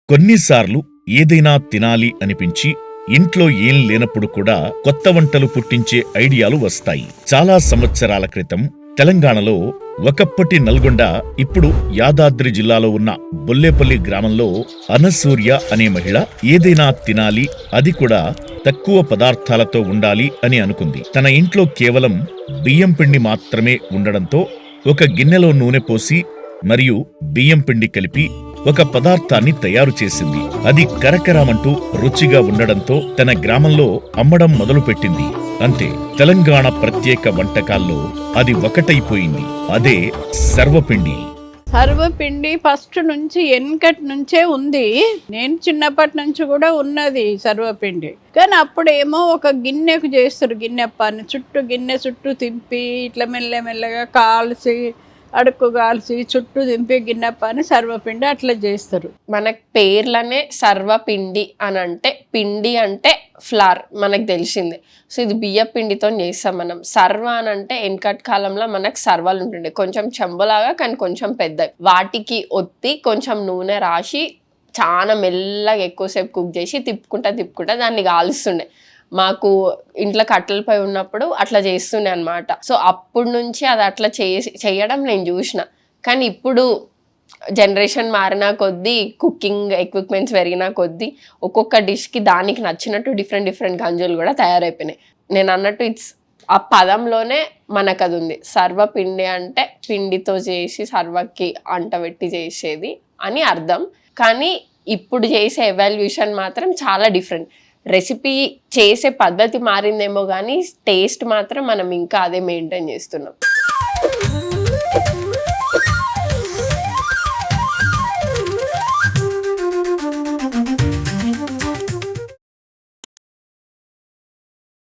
కొన్నిసార్లు ఏదైనా తినాలి అనిపించి ఇంట్లో ఏం లేనప్పుడు కూడా కొత్త వంటలు పుట్టించే ఐడియాలు వస్తాయి. చాలా సంవత్సరాల క్రితం తెలంగాణలో ఒకప్పటి నల్గొండ, ఇప్పుడు యాదాద్రి జిల్లాలో ఉన్న బొల్లేపల్లి గ్రామంలో అనసూర్య అనే మహిళ ఏదైనా తినాలి, అది కూడా తక్కువ పదార్థాలతో ఉండాలి అని అనుకుంది. తన ఇంట్లో కేవలం బియ్యం పిండి మాత్రమే ఉండడంతో ఒక గిన్నెలో నూనె పోసి మరియు బియ్యం పిండి కలిపి ఒక పదార్థాన్ని తయారు చేసింది. అది కరకరమంటూ రుచిగా ఉండడంతో తన గ్రామంలో అమ్మడం మొదలుపెట్టింది. అంతే, తెలంగాణ ప్రత్యేక వంటకాల్లో అది ఒకటైపోయింది. అదే సర్వపిండి. సర్వపిండి ఫస్ట్ నుంచి వెనకటి నుంచే ఉంది. నేను చిన్నప్పటి నుంచి కూడా ఉన్నది సర్వపిండి. కానీ అప్పుడేమో ఒక గిన్నెకు చేస్తారు, గిన్నెప్పాన్ని గిన్నె చుట్టూ తింపి ఇట్లా మెల్లమెల్లగా కాల్చి అడుక్కు కాల్చి చుట్టూ దింపి గిన్నెప్పాన్ని సర్వపిండి అట్లా చేస్తారు. మనకు పేర్లనే సర్వపిండి అని అంటే, పిండి అంటే ఫ్లార్ మనకు తెలిసిందే. సో ఇది బియ్య పిండితో చేస్తాం మనం. సర్వ అని అంటే వెనకటి కాలంలో మనకు సర్వాలు ఉంటుండే, కొంచెం చెంబులాగా కానీ కొంచెం పెద్ద. వాటికి ఒత్తి కొంచెం నూనె రాసి చాలా మెల్లగా ఎక్కువసేపు కుక్ చేసి తిప్పుకుంటా దాన్ని కాలుస్తుండే. మాకు ఇంట్లో కట్టెలపై ఉన్నప్పుడు అట్లా చేస్తుండే అనమాట. సో అప్పటి నుంచి అది అట్లా చేయడం నేను చూసిన. కానీ ఇప్పుడు జనరేషన్ మారిన కొద్దీ, కుకింగ్ ఎక్విప్మెంట్స్ పెరిగిన కొద్దీ ఒక్కొక్క డిష్కి దానికి నచ్చినట్టు డిఫరెంట్ గంజులు కూడా తయారైపోయినాయి. నేను అన్నట్టు ఆ పదంలోనే మనకు అది ఉంది. సర్వపిండి అంటే పిండితో చేసి సర్వకి అంటబెట్టి చేసేది అని అర్థం. కానీ ఇప్పుడు చేసే ఎవాల్యూషన్ మాత్రం చాలా డిఫరెంట్. రెసిపీ చేసే పద్ధతి మారిందేమో కానీ టేస్ట్ మాత్రం మనం ఇంకా అదే మెయింటైన్ చేస్తున్నాం.